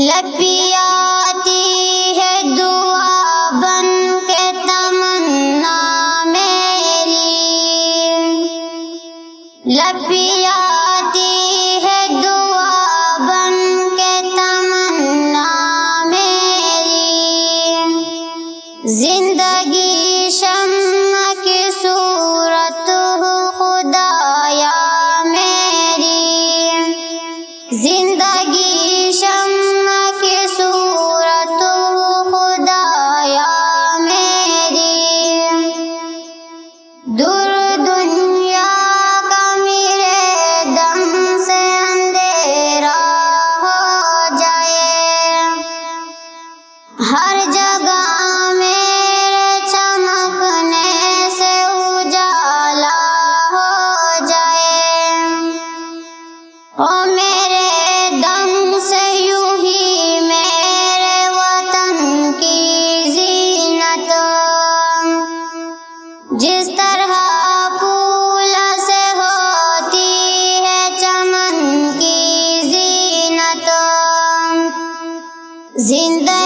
لپی آتی ہے دعا بن کے تمنا میری، لپی آتی ہے دعا بن کے تمنا میری، زندگی شمع کی صورت ہو خدایا میری، زندگی شمع کی صورت ہو خدایا میری، دور دنیا کا میرے دم سے اندھیرا ہو جائے، ہر جگہ میرے چمکنے سے اجالا ہو جائے، او میرے دم سے یوں ہی میرے وطن کی زینت، جس طرح پھول سے ہوتی ہے چمن کی زینت، زندگی